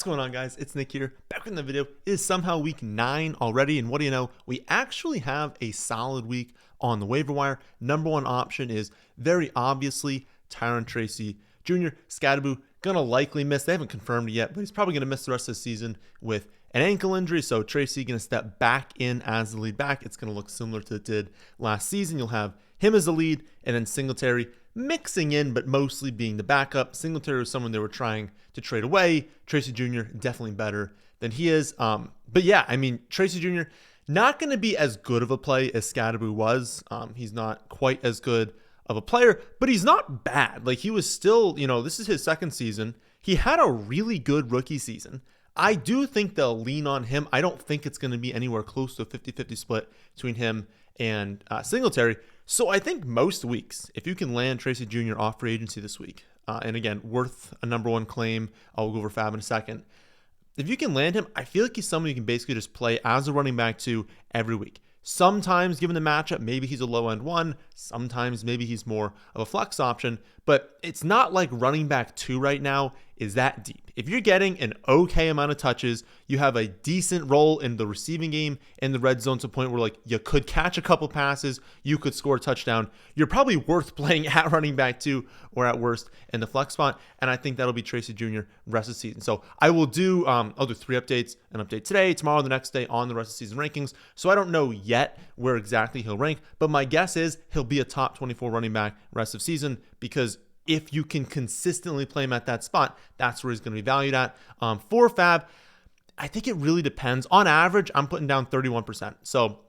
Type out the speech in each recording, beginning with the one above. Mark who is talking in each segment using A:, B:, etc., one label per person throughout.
A: What's going on, guys? It's Nick here, back in the video. It is somehow week 9 already, and what do you know? We actually have a solid week on the waiver wire. Number one option is very obviously Tyrone Tracy Jr. Scadaboo gonna likely miss. They haven't confirmed it yet, but he's probably gonna miss the rest of the season with an ankle injury. So Tracy gonna step back in as the lead back. It's gonna look similar to it did last season. You'll have him as the lead, and then Singletary mixing in, but mostly being the backup. Singletary was someone they were trying to trade away. Tracy Jr. definitely better than he is. But yeah, I mean, Tracy Jr. not going to be as good of a play as Scadaboo was. He's not quite as good of a player, but he's not bad. Like, he was still, this is his second season. He had a really good rookie season. I do think they'll lean on him. I don't think it's going to be anywhere close to a 50-50 split between him and Singletary. So I think most weeks, if you can land Tracy Jr. off free agency this week, and again, worth a number one claim, I'll go over Fab in a second. If you can land him, I feel like he's someone you can basically just play as a running back 2 every week. Sometimes, given the matchup, maybe he's a low-end 1. Sometimes maybe he's more of a flex option. But it's not like running back 2 right now is that deep. If you're getting an okay amount of touches, you have a decent role in the receiving game in the red zone to a point where you could catch a couple passes, you could score a touchdown, you're probably worth playing at running back 2 or at worst in the flex spot. And I think that'll be Tracy Jr. rest of the season. So I will do, I'll do 3 updates, an update today, tomorrow, the next day on the rest of the season rankings. So I don't know yet where exactly he'll rank, but my guess is he'll be a top 24 running back rest of season, because if you can consistently play him at that spot, that's where he's going to be valued at. For Fab, I think it really depends. On average, I'm putting down 31%. So,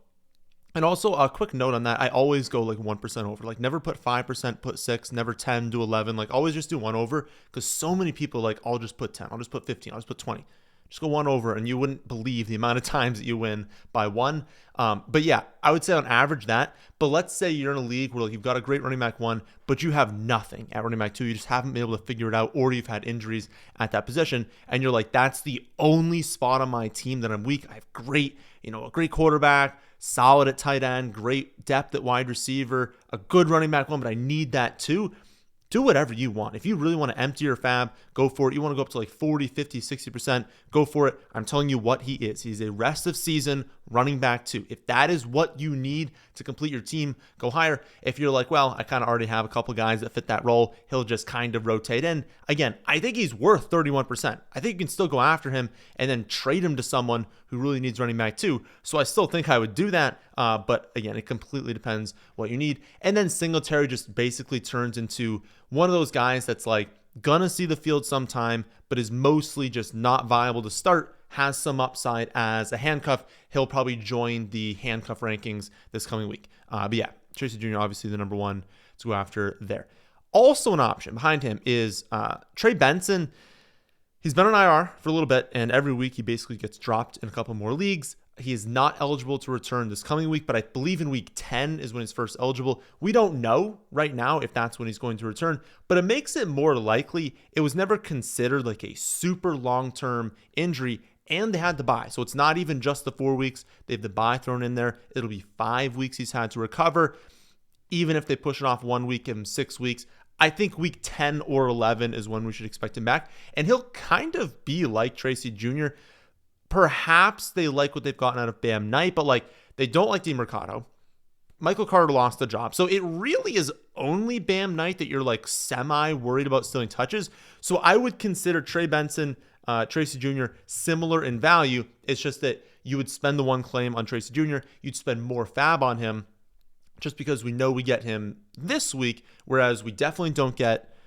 A: and also a quick note on that, I always go 1% over. Never put 5%, put 6, never 10, do 11. Always just do 1 over, because so many people I'll just put 10, I'll just put 15, I'll just put 20. Just go 1 over, and you wouldn't believe the amount of times that you win by 1. But yeah, I would say on average that. But let's say you're in a league where you've got a great running back 1, but you have nothing at running back 2. You just haven't been able to figure it out, or you've had injuries at that position, and you're like, that's the only spot on my team that I'm weak. I have great, a great quarterback, solid at tight end, great depth at wide receiver, a good running back 1, but I need that too. Do whatever you want. If you really want to empty your Fab, go for it. You want to go up to 40, 50, 60%, go for it. I'm telling you what he is. He's a rest of season running back 2. If that is what you need to complete your team, go higher. If you're I kind of already have a couple guys that fit that role, he'll just kind of rotate in. Again, I think he's worth 31%. I think you can still go after him and then trade him to someone who really needs running back 2. So I still think I would do that. But again, it completely depends what you need. And then Singletary just basically turns into one of those guys that's gonna see the field sometime, but is mostly just not viable to start, has some upside as a handcuff. He'll probably join the handcuff rankings this coming week. But yeah, Tracy Jr. obviously the number 1 to go after there. Also an option behind him is Trey Benson. He's been on IR for a little bit, and every week he basically gets dropped in a couple more leagues. He is not eligible to return this coming week, but I believe in week 10 is when he's first eligible. We don't know right now if that's when he's going to return, but it makes it more likely. It was never considered a super long-term injury, and they had the bye. So it's not even just the 4 weeks. They have the bye thrown in there. It'll be 5 weeks he's had to recover. Even if they push it off 1 week, give him 6 weeks. I think week 10 or 11 is when we should expect him back. And he'll kind of be like Tracy Jr. Perhaps they like what they've gotten out of Bam Knight, but they don't like DeMercado. Michael Carter lost the job. So it really is only Bam Knight that you're semi-worried about stealing touches. So I would consider Trey Benson, Tracy Jr. similar in value. It's just that you would spend the 1 claim on Tracy Jr. You'd spend more Fab on him, just because we know we get him this week, whereas we definitely don't get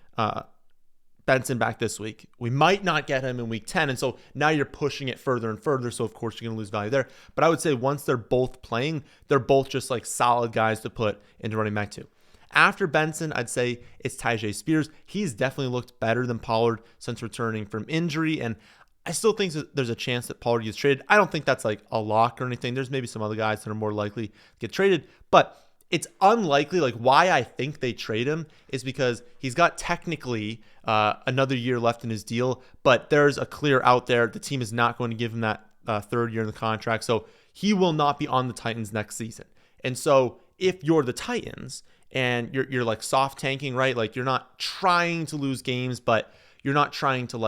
A: Benson back this week. We might not get him in week 10, and so now you're pushing it further and further, so of course you're going to lose value there. But I would say once they're both playing, they're both just solid guys to put into running back 2. After Benson, I'd say it's Tyjae Spears. He's definitely looked better than Pollard since returning from injury, and I still think that there's a chance that Pollard gets traded. I don't think that's a lock or anything. There's maybe some other guys that are more likely to get traded, but it's unlikely. Why I think they trade him is because he's got technically another year left in his deal, but there's a clear out there. The team is not going to give him that 3rd year in the contract, so he will not be on the Titans next season. And so if you're the Titans and you're soft tanking, right? You're not trying to lose games, but you're not trying to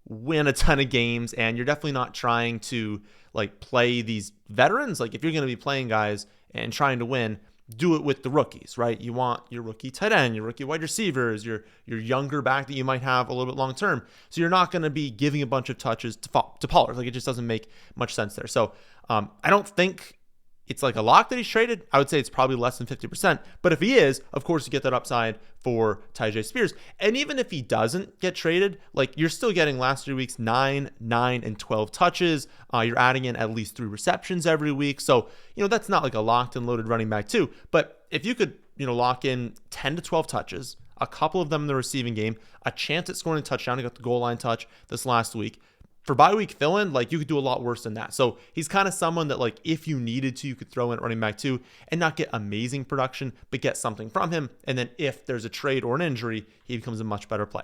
A: win a ton of games, and you're definitely not trying to like play these veterans. Like if you're going to be playing guys and trying to win, do it with the rookies, right? You want your rookie tight end, your rookie wide receivers, your younger back that you might have a little bit long term. So you're not going to be giving a bunch of touches to Pollard. Like it just doesn't make much sense there. So I don't think it's like a lock that he's traded. I would say it's probably less than 50%. But if he is, of course, you get that upside for Tyjae Spears. And even if he doesn't get traded, like you're still getting last 3 weeks, 9, and 12 touches. You're adding in at least 3 receptions every week. So, that's not like a locked and loaded running back too. But if you could, lock in 10 to 12 touches, a couple of them in the receiving game, a chance at scoring a touchdown, he got the goal line touch this last week. For bye week fill-in, like you could do a lot worse than that. So he's kind of someone that like if you needed to, you could throw in at running back too and not get amazing production, but get something from him. And then if there's a trade or an injury, he becomes a much better play.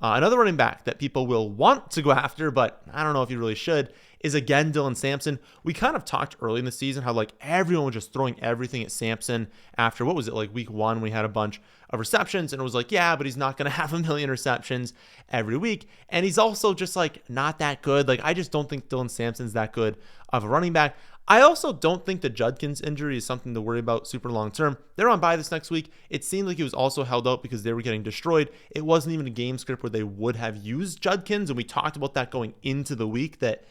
A: Another running back that people will want to go after, but I don't know if you really should, is again Dylan Sampson. We kind of talked early in the season how like everyone was just throwing everything at Sampson after, what was it, like week 1, we had a bunch of receptions, and it was like, yeah, but he's not going to have 1 million receptions every week. And he's also just like not that good. Like I just don't think Dylan Sampson's that good of a running back. I also don't think the Judkins injury is something to worry about super long term. They're on bye this next week. It seemed like he was also held out because they were getting destroyed. It wasn't even a game script where they would have used Judkins, and we talked about that going into the week that,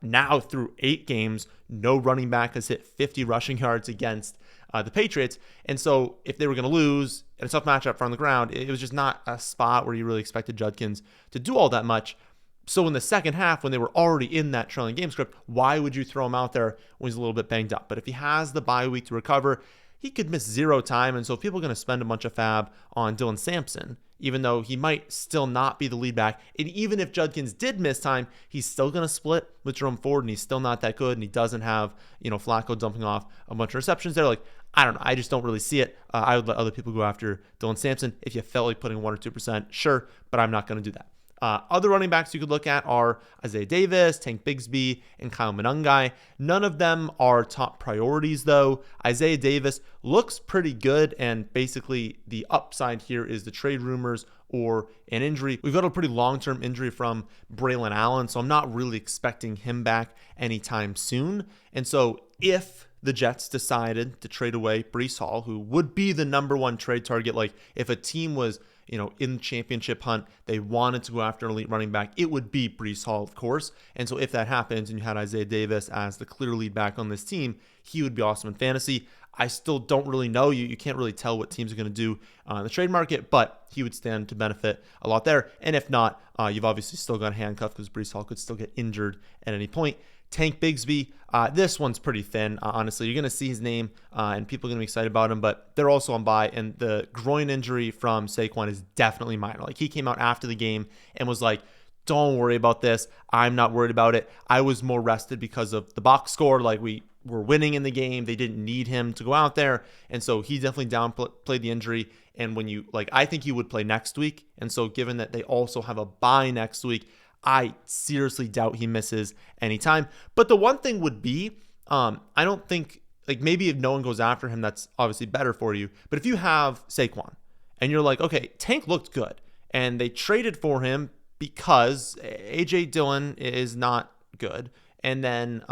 A: now through 8 games, no running back has hit 50 rushing yards against the Patriots. And so if they were going to lose in a tough matchup on the ground, it was just not a spot where you really expected Judkins to do all that much. So in the second half, when they were already in that trailing game script, why would you throw him out there when he's a little bit banged up? But if he has the bye week to recover, he could miss 0 time. And so if people are going to spend a bunch of fab on Dylan Sampson, even though he might still not be the lead back, and even if Judkins did miss time, he's still going to split with Jerome Ford, and he's still not that good, and he doesn't have, Flacco dumping off a bunch of receptions there. Like, I don't know. I just don't really see it. I would let other people go after Dylan Sampson. If you felt like putting 1 or 2%, sure, but I'm not going to do that. Other running backs you could look at are Isaiah Davis, Tank Bigsby, and Kyle Monangai. None of them are top priorities, though. Isaiah Davis looks pretty good, and basically the upside here is the trade rumors or an injury. We've got a pretty long-term injury from Braylon Allen, so I'm not really expecting him back anytime soon. And so if the Jets decided to trade away Breece Hall, who would be the number 1 trade target, like if a team was in the championship hunt, they wanted to go after an elite running back, it would be Breece Hall, of course. And so if that happens and you had Isaiah Davis as the clear lead back on this team, he would be awesome in fantasy. I still don't really know. You can't really tell what teams are going to do in the trade market, but he would stand to benefit a lot there. And if not, you've obviously still got a handcuff because Breece Hall could still get injured at any point. Tank Bigsby, this one's pretty thin. Honestly, you're going to see his name and people are going to be excited about him, but they're also on bye. And the groin injury from Saquon is definitely minor. Like he came out after the game and was like, don't worry about this. I'm not worried about it. I was more rested because of the box score. Like we were winning in the game. They didn't need him to go out there. And so he definitely downplayed the injury. And when I think he would play next week. And so given that they also have a bye next week, I seriously doubt he misses any time. But the one thing would be, I don't think, like maybe if no one goes after him, that's obviously better for you. But if you have Saquon and you're like, okay, Tank looked good and they traded for him because A.J. Dillon is not good. And then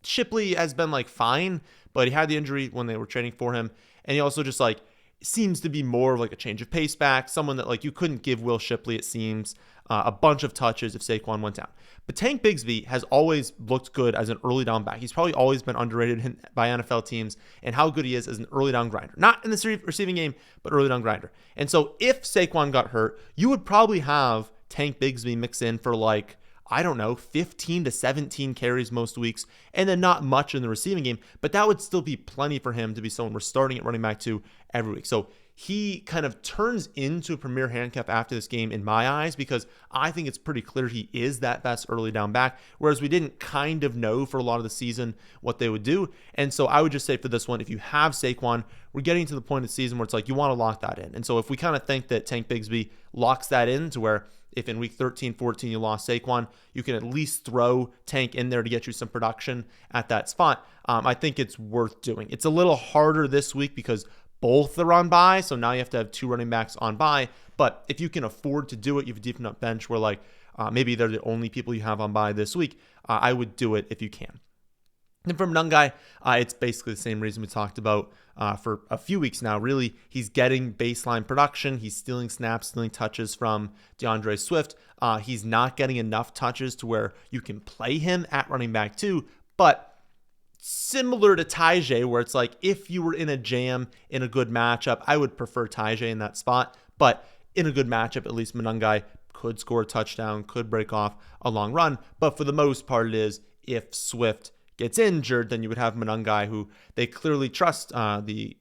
A: Shipley has been like fine, but he had the injury when they were trading for him. And he also just like seems to be more of like a change of pace back, someone that like you couldn't give Will Shipley, it seems, a bunch of touches if Saquon went down. But Tank Bigsby has always looked good as an early down back. He's probably always been underrated by NFL teams and how good he is as an early down grinder. Not in the receiving game, but early down grinder. And so if Saquon got hurt, you would probably have Tank Bigsby mix in for like, I don't know, 15 to 17 carries most weeks, and then not much in the receiving game, but that would still be plenty for him to be someone we're starting at running back to every week. So he kind of turns into a premier handcuff after this game in my eyes, because I think it's pretty clear he is that best early down back, whereas we didn't kind of know for a lot of the season what they would do. And so I would just say for this one, if you have Saquon, we're getting to the point of the season where it's like you want to lock that in. And so if we kind of think that Tank Bigsby locks that in to where if in week 13, 14, you lost Saquon, you can at least throw Tank in there to get you some production at that spot. I think it's worth doing. It's a little harder this week because both are on bye, so now you have to have 2 running backs on bye. But if you can afford to do it, you have a deep enough bench where like maybe they're the only people you have on bye this week, I would do it if you can. And from Nungai, it's basically the same reason we talked about for a few weeks now. Really, he's getting baseline production. He's stealing snaps, stealing touches from DeAndre Swift. He's not getting enough touches to where you can play him at running back too. But similar to Tyjae, where it's like if you were in a jam in a good matchup, I would prefer Tyjae in that spot. But in a good matchup, at least Monangai could score a touchdown, could break off a long run. But for the most part, it is if Swift gets injured, then you would have Monangai, who they clearly trust. The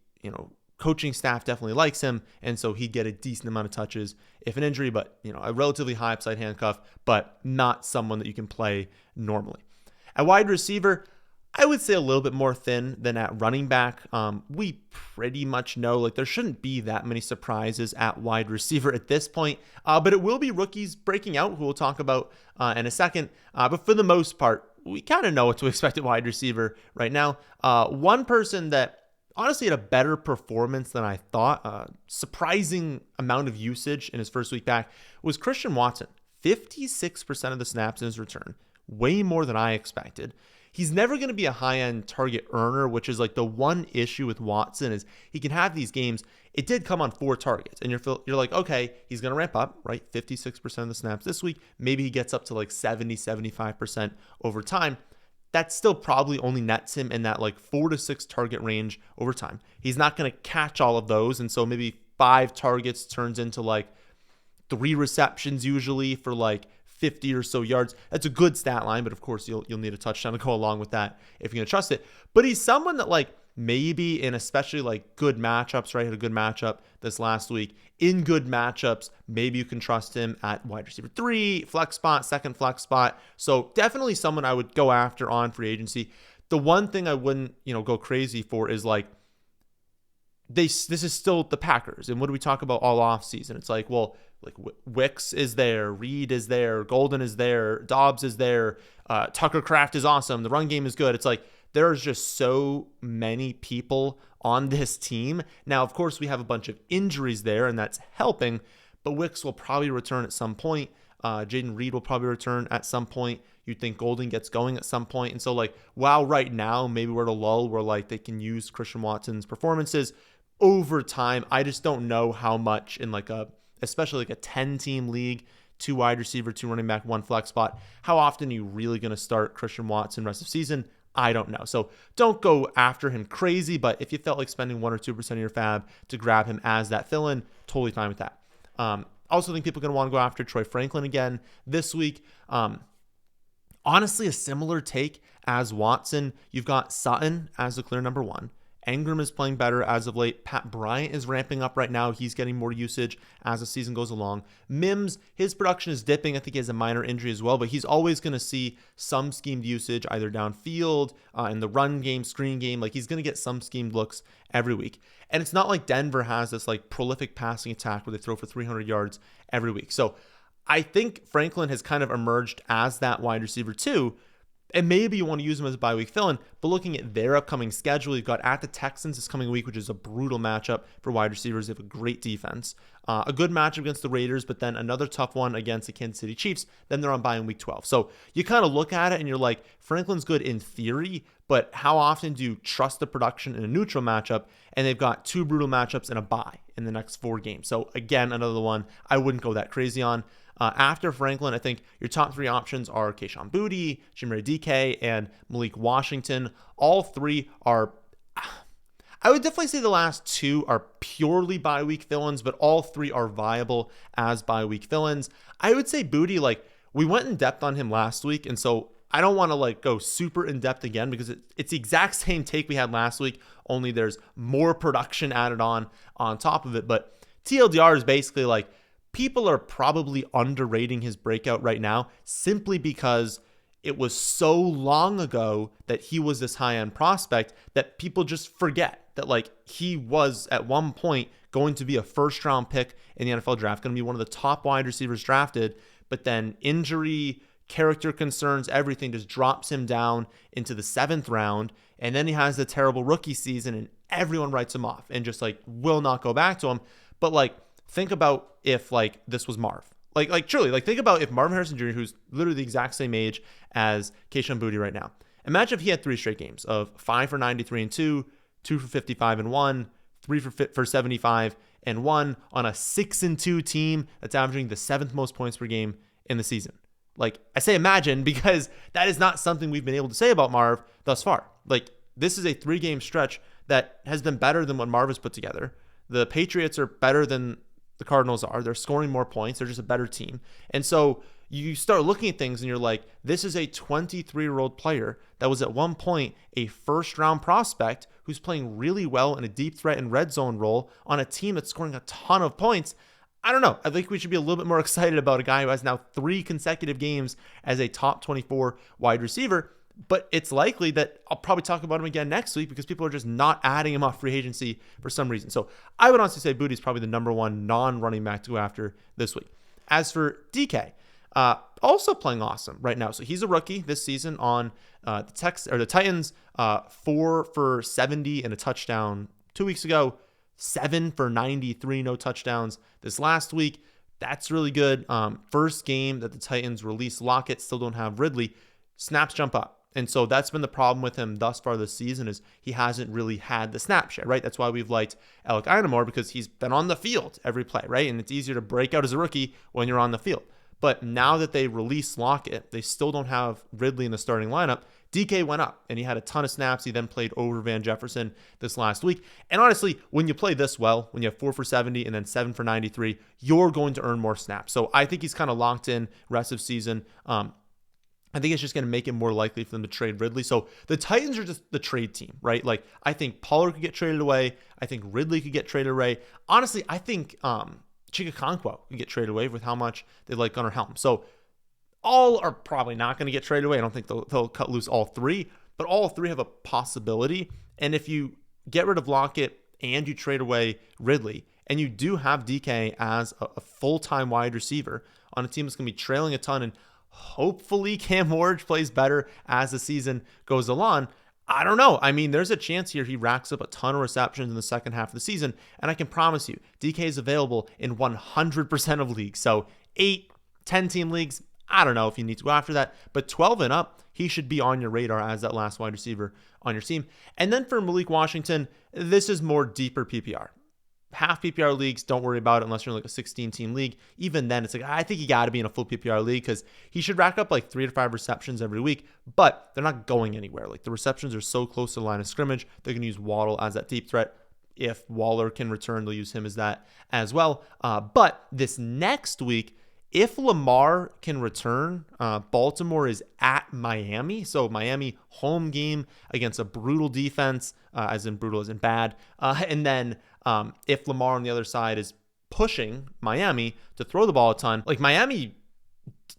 A: coaching staff definitely likes him, and so he'd get a decent amount of touches if an injury, but a relatively high upside handcuff, but not someone that you can play normally. At wide receiver, I would say a little bit more thin than at running back. We pretty much know like there shouldn't be that many surprises at wide receiver at this point, but it will be rookies breaking out, who we'll talk about in a second. But for the most part, we kind of know what to expect at wide receiver right now. One person that honestly had a better performance than I thought, surprising amount of usage in his first week back, was Christian Watson. 56% of the snaps in his return, way more than I expected. He's never going to be a high-end target earner, which is like the one issue with Watson is he can have these games. It did come on 4 targets, and you're like, okay, he's going to ramp up, right? 56% of the snaps this week. Maybe he gets up to like 70-75% over time. That still probably only nets him in that like 4 to 6 target range over time. He's not going to catch all of those, and so maybe 5 targets turns into like 3 receptions usually for like 50 or so yards. That's a good stat line, but of course you'll need a touchdown to go along with that if you're going to trust it. But he's someone that like maybe in especially like good matchups, right? Had a good matchup this last week. In good matchups, maybe you can trust him at wide receiver 3, flex spot, second flex spot. So definitely someone I would go after on free agency. The one thing I wouldn't, go crazy for is like this is still the Packers. And what do we talk about all off season? It's like, well, like Wicks is there, Reed is there, Golden is there, Dobbs is there, Tucker Kraft is awesome, the run game is good. It's like there's just so many people on this team. Now, of course, we have a bunch of injuries there, and that's helping, but Wicks will probably return at some point. Jaden Reed will probably return at some point. You'd think Golden gets going at some point. And so, like, while right now maybe we're at a lull where, like, they can use Christian Watson's performances, over time, I just don't know how much in, like, especially like a 10-team league, 2 wide receiver, 2 running back, 1 flex spot, how often are you really going to start Christian Watson rest of season? I don't know. So don't go after him crazy, but if you felt like spending 1 or 2% of your fab to grab him as that fill-in, totally fine with that. Also think people are going to want to go after Troy Franklin again this week. Honestly, a similar take as Watson. You've got Sutton as the clear number 1. Engram is playing better as of late. Pat Bryant is ramping up right now. He's getting more usage as the season goes along. Mims, his production is dipping. I think he has a minor injury as well, but he's always going to see some schemed usage either downfield, in the run game, screen game. Like he's going to get some schemed looks every week. And it's not like Denver has this like prolific passing attack where they throw for 300 yards every week. So I think Franklin has kind of emerged as that wide receiver too. And maybe you want to use them as a bye week fill-in, but looking at their upcoming schedule, you've got at the Texans this coming week, which is a brutal matchup for wide receivers. They have a great defense. A good matchup against the Raiders, but then another tough one against the Kansas City Chiefs. Then they're on bye in week 12. So you kind of look at it and you're like, Franklin's good in theory, but how often do you trust the production in a neutral matchup? And they've got 2 brutal matchups and a bye in the next 4 games. So again, another one I wouldn't go that crazy on. After Franklin, I think your top 3 options are Kayshon Boutte, Chimere Dike, and Malik Washingon. All 3 are, I would definitely say the last 2 are purely bye week fill-ins, but all 3 are viable as bye week fill-ins. I would say Boutte, like we went in depth on him last week, and so I don't want to like go super in depth again because it's the exact same take we had last week, only there's more production added on top of it. But TLDR is basically like, people are probably underrating his breakout right now simply because it was so long ago that he was this high-end prospect that people just forget that like he was at one point going to be a first-round pick in the NFL draft, going to be one of the top wide receivers drafted, but then injury, character concerns, everything just drops him down into the 7th round, and then he has the terrible rookie season and everyone writes him off and just like will not go back to him. But like think about if like this was Marv. Like truly, like think about if Marvin Harrison Jr., who's literally the exact same age as Kayshon Boutte right now. Imagine if he had 3 straight games of 5 for 93 and 2, 2 for 55 and 1, 3 for 75 and 1 on a 6-2 team that's averaging the 7th most points per game in the season. Like, I say imagine because that is not something we've been able to say about Marv thus far. Like, this is a 3-game stretch that has been better than what Marv has put together. The Patriots are better than the Cardinals are. They're scoring more points. They're just a better team. And so you start looking at things and you're like, this is a 23-year-old player that was at one point a first-round prospect who's playing really well in a deep threat and red zone role on a team that's scoring a ton of points. I don't know. I think we should be a little bit more excited about a guy who has now 3 consecutive games as a top 24 wide receiver. But it's likely that I'll probably talk about him again next week because people are just not adding him off free agency for some reason. So I would honestly say Boutte is probably the number 1 non-running back to go after this week. As for Dike, also playing awesome right now. So he's a rookie this season on the Titans, 4 for 70 and a touchdown 2 weeks ago, 7 for 93, no touchdowns this last week. That's really good. First game that the Titans release Lockett, still don't have Ridley. Snaps jump up. And so that's been the problem with him thus far this season is he hasn't really had the snap share, right? That's why we've liked Alec Einamore because he's been on the field every play, right? And it's easier to break out as a rookie when you're on the field. But now that they release Lockett, they still don't have Ridley in the starting lineup. DK went up and he had a ton of snaps. He then played over Van Jefferson this last week. And honestly, when you play this well, when you have 4 for 70 and then 7 for 93, you're going to earn more snaps. So I think he's kind of locked in rest of season. I think it's just going to make it more likely for them to trade Ridley. So the Titans are just the trade team, right? Like I think Pollard could get traded away. I think Ridley could get traded away. Honestly, I think Chigakonkwo could get traded away with how much they like Gunnar Helm. So all are probably not going to get traded away. I don't think they'll cut loose all 3, but all 3 have a possibility. And if you get rid of Lockett and you trade away Ridley, and you do have DK as a full-time wide receiver on a team that's going to be trailing a ton and hopefully Cam Ward plays better as the season goes along. I don't know. I mean, there's a chance here he racks up a ton of receptions in the second half of the season. And I can promise you, DK is available in 100% of leagues. So 8, 10-team leagues, I don't know if you need to go after that. But 12 and up, he should be on your radar as that last wide receiver on your team. And then for Malik Washingon, this is more deeper PPR. Half PPR leagues, don't worry about it unless you're in like a 16-team league. Even then, it's like, I think you got to be in a full PPR league because he should rack up like 3 to 5 receptions every week, but they're not going anywhere. Like the receptions are so close to the line of scrimmage. They're going to use Waddle as that deep threat. If Waller can return, they'll use him as that as well. But this next week, if Lamar can return, Baltimore is at Miami. So Miami home game against a brutal defense, as in brutal as in bad. And then if Lamar on the other side is pushing Miami to throw the ball a ton, like Miami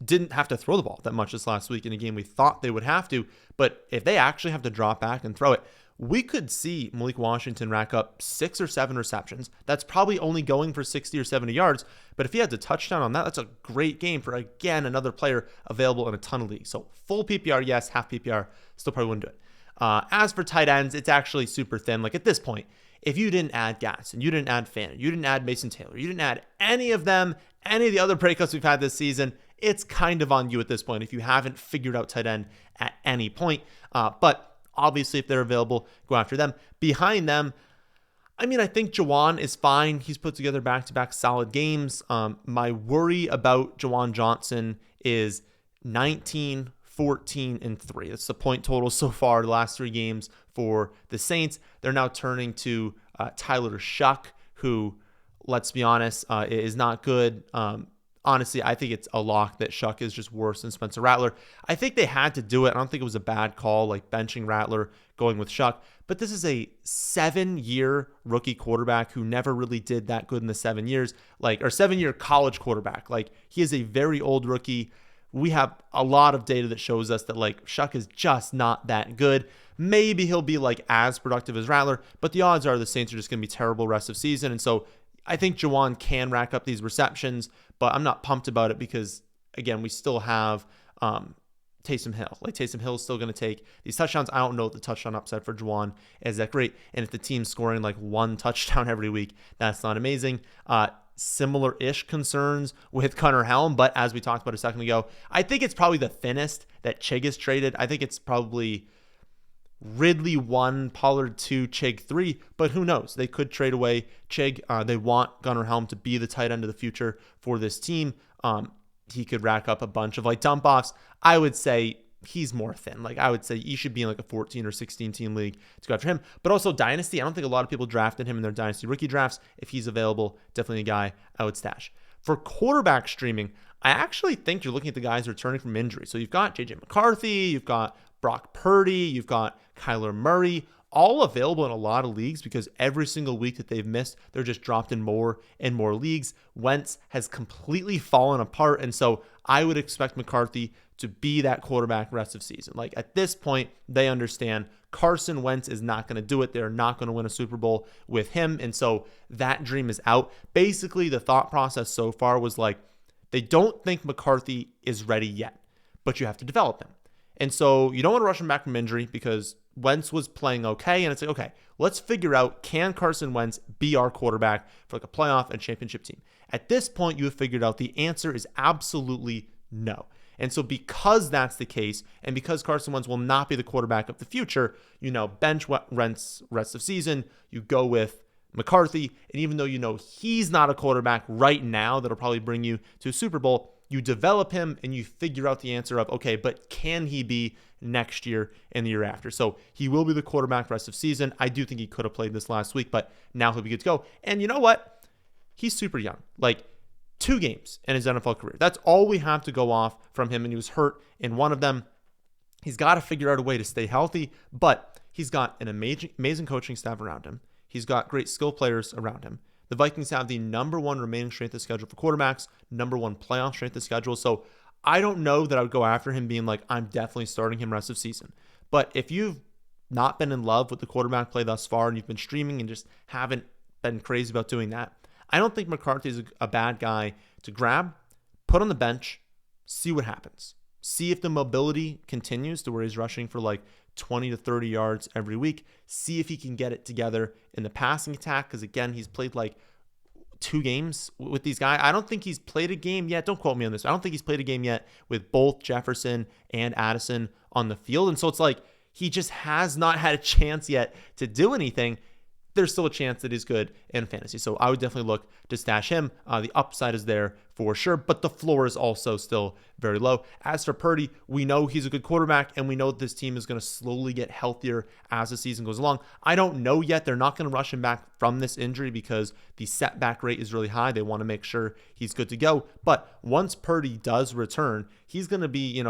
A: didn't have to throw the ball that much this last week in a game we thought they would have to. But if they actually have to drop back and throw it, we could see Malik Washingon rack up 6 or 7 receptions. That's probably only going for 60 or 70 yards. But if he has a touchdown on that, that's a great game for, again, another player available in a ton of leagues. So full PPR, yes. Half PPR, still probably wouldn't do it. As for tight ends, it's actually super thin. Like at this point, if you didn't add Gatson, you didn't add Fannin, you didn't add Mason Taylor, you didn't add any of them, any of the other breakups we've had this season, it's kind of on you at this point if you haven't figured out tight end at any point. But obviously, if they're available, go after them. Behind them, I mean, I think Juwan is fine. He's put together back-to-back solid games. My worry about Juwan Johnson is 19, 14, and 3. That's the point total so far, the last 3 games for the Saints. They're now turning to Tyler Shuck, who, let's be honest, is not good. Honestly, I think it's a lock that Shuck is just worse than Spencer Rattler. I think they had to do it. I don't think it was a bad call, like benching Rattler, going with Shuck. But this is a 7-year rookie quarterback who never really did that good in the 7 years, or 7-year college quarterback. Like, he is a very old rookie. We have a lot of data that shows us that Shuck is just not that good. Maybe he'll be as productive as Rattler, but the odds are the Saints are just going to be terrible rest of season. And so I think Juwan can rack up these receptions, but I'm not pumped about it because, again, we still have Taysom Hill. Taysom Hill is still going to take these touchdowns. I don't know if the touchdown upside for Juwan is that great. And if the team's scoring 1 touchdown every week, that's not amazing. similar-ish concerns with Gunnar Helm, but as we talked about a second ago, I think it's probably the thinnest that Chig is traded. I think it's probably Ridley 1, Pollard 2, Chig 3, but who knows? They could trade away Chig. They want Gunnar Helm to be the tight end of the future for this team. He could rack up a bunch of like dump-offs. I would say he's more thin. Like I would say you should be in like a 14 or 16 team league to go after him. But also Dynasty, I don't think a lot of people drafted him in their Dynasty rookie drafts. If he's available, definitely a guy I would stash. For quarterback streaming, I actually think you're looking at the guys returning from injury. So you've got JJ McCarthy, you've got Brock Purdy, you've got Kyler Murray, all available in a lot of leagues because every single week that they've missed, they're just dropped in more and more leagues. Wentz has completely fallen apart. And so I would expect McCarthy to be that quarterback rest of season. Like at this point, they understand Carson Wentz is not going to do it. They're not going to win a Super Bowl with him. And so that dream is out. Basically, the thought process so far was like, they don't think McCarthy is ready yet, but you have to develop him. And so you don't want to rush him back from injury because Wentz was playing okay. And it's like, okay, let's figure out, can Carson Wentz be our quarterback for like a playoff and championship team? At this point, you have figured out the answer is absolutely no. And so because that's the case, and because Carson Wentz will not be the quarterback of the future, bench Wentz rest of season, you go with McCarthy. And even though he's not a quarterback right now that'll probably bring you to a Super Bowl, you develop him and you figure out the answer of, okay, but can he be next year and the year after? So he will be the quarterback rest of season. I do think he could have played this last week, but now he'll be good to go. And you know what? He's super young. Like 2 games in his NFL career. That's all we have to go off from him. And he was hurt in one of them. He's got to figure out a way to stay healthy, but he's got an amazing coaching staff around him. He's got great skill players around him. The Vikings have the number 1 remaining strength of schedule for quarterbacks, number 1 playoff strength of schedule. So I don't know that I would go after him being like, I'm definitely starting him rest of season. But if you've not been in love with the quarterback play thus far and you've been streaming and just haven't been crazy about doing that, I don't think McCarthy is a bad guy to grab, put on the bench, see what happens. See if the mobility continues to where he's rushing for like 20 to 30 yards every week. See if he can get it together in the passing attack. Because again, he's played like 2 games with these guys. I don't think he's played a game yet. Don't quote me on this. I don't think he's played a game yet with both Jefferson and Addison on the field. And so it's like he just has not had a chance yet to do anything. There's still a chance that he's good in fantasy. So I would definitely look to stash him. The upside is there for sure, but the floor is also still very low. As for Purdy, we know he's a good quarterback, and we know this team is going to slowly get healthier as the season goes along. I don't know yet. They're not going to rush him back from this injury because the setback rate is really high. They want to make sure he's good to go. But once Purdy does return, he's going to be,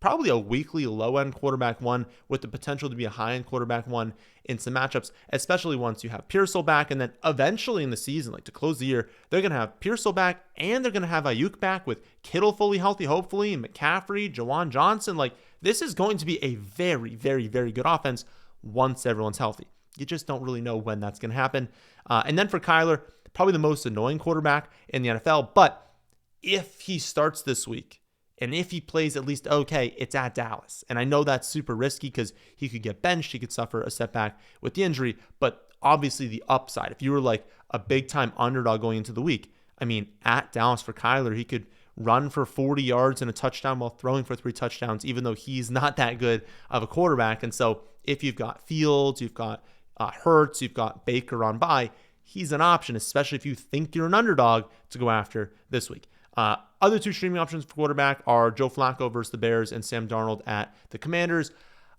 A: probably a weekly low-end quarterback 1 with the potential to be a high-end quarterback 1 in some matchups, especially once you have Pearsall back. And then eventually in the season, like to close the year, they're going to have Pearsall back and they're going to have Ayuk back with Kittle fully healthy, hopefully, and McCaffrey, Jawan Johnson. Like this is going to be a very, very, very good offense once everyone's healthy. You just don't really know when that's going to happen. And then for Kyler, probably the most annoying quarterback in the NFL. But if he starts this week, and if he plays at least okay, it's at Dallas. And I know that's super risky because he could get benched. He could suffer a setback with the injury. But obviously the upside, if you were like a big-time underdog going into the week, I mean, at Dallas for Kyler, he could run for 40 yards and a touchdown while throwing for 3 touchdowns, even though he's not that good of a quarterback. And so if you've got Fields, you've got Hurts, you've got Baker on bye, he's an option, especially if you think you're an underdog to go after this week. Other 2 streaming options for quarterback are Joe Flacco versus the Bears and Sam Darnold at the Commanders.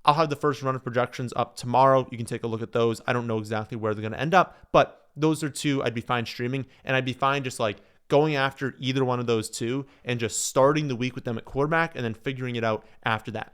A: I'll have the first run of projections up tomorrow. You can take a look at those. I don't know exactly where they're going to end up, but those are 2 I'd be fine streaming, and I'd be fine just like going after either one of those 2 and just starting the week with them at quarterback and then figuring it out after that.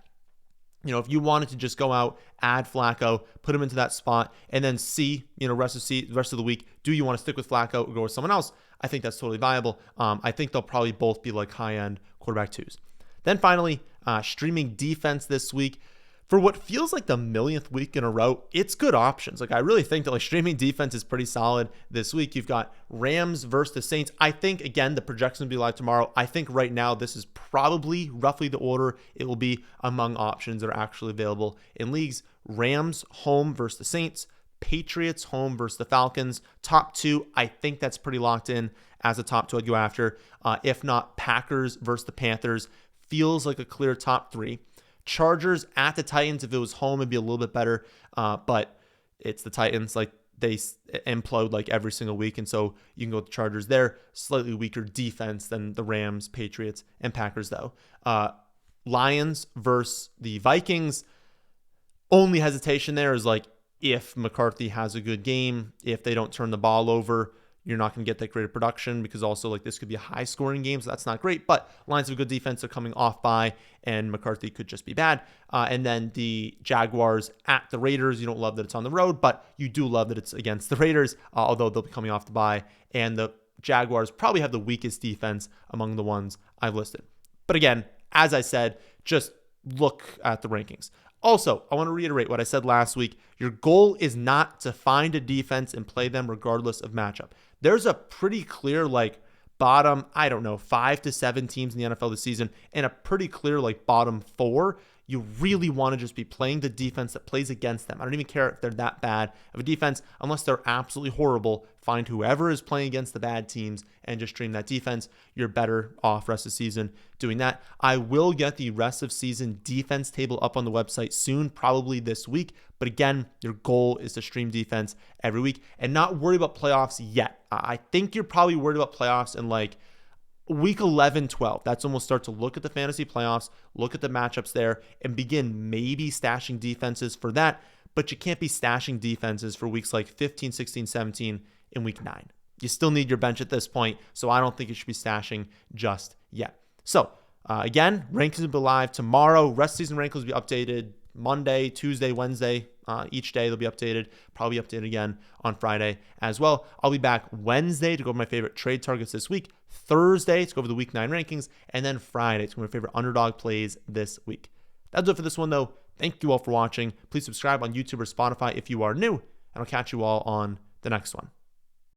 A: If you wanted to just go out, add Flacco, put him into that spot, and then see, rest of the week, do you want to stick with Flacco or go with someone else? I think that's totally viable. I think they'll probably both be like high-end quarterback 2s. Then finally, streaming defense this week. For what feels like the millionth week in a row, it's good options. Like I really think that like streaming defense is pretty solid this week. You've got Rams versus the Saints. I think, again, the projection will be live tomorrow. I think right now this is probably roughly the order it will be among options that are actually available in leagues. Rams home versus the Saints. Patriots home versus the Falcons. Top 2, I think that's pretty locked in as a top 2 I'd go after. If not, Packers versus the Panthers feels like a clear top 3. Chargers at the Titans, if it was home, it'd be a little bit better. But it's the Titans. Like, they implode like every single week. And so you can go with the Chargers there. Slightly weaker defense than the Rams, Patriots, and Packers, though. Lions versus the Vikings. Only hesitation there is like if McCarthy has a good game, if they don't turn the ball over, you're not going to get that great of production, because also like this could be a high scoring game. So that's not great, but Lions have a good defense. They're coming off by, and McCarthy could just be bad. And then the Jaguars at the Raiders. You don't love that it's on the road, but you do love that it's against the Raiders, although they'll be coming off the bye. And the Jaguars probably have the weakest defense among the ones I've listed. But again, as I said, just look at the rankings. Also, I want to reiterate what I said last week. Your goal is not to find a defense and play them regardless of matchup. There's a pretty clear bottom, 5 to 7 teams in the NFL this season, and a pretty clear bottom 4. You really want to just be playing the defense that plays against them. I don't even care if they're that bad of a defense, unless they're absolutely horrible. Find whoever is playing against the bad teams and just stream that defense. You're better off rest of the season doing that. I will get the rest of season defense table up on the website soon, probably this week. But again, your goal is to stream defense every week and not worry about playoffs yet. I think you're probably worried about playoffs in week 11, 12. That's when we'll start to look at the fantasy playoffs, look at the matchups there, and begin maybe stashing defenses for that. But you can't be stashing defenses for weeks 15, 16, 17 in week 9. You still need your bench at this point, so I don't think you should be stashing just yet. So again, rankings will be live tomorrow. Rest season rankings will be updated Monday, Tuesday, Wednesday. Each day they'll be updated, probably updated again on Friday as well. I'll be back Wednesday to go over my favorite trade targets this week, Thursday to go over the week 9 rankings, and then Friday to go over my favorite underdog plays this week. That's it for this one, though. Thank you all for watching. Please subscribe on YouTube or Spotify if you are new, and I'll catch you all on the next one.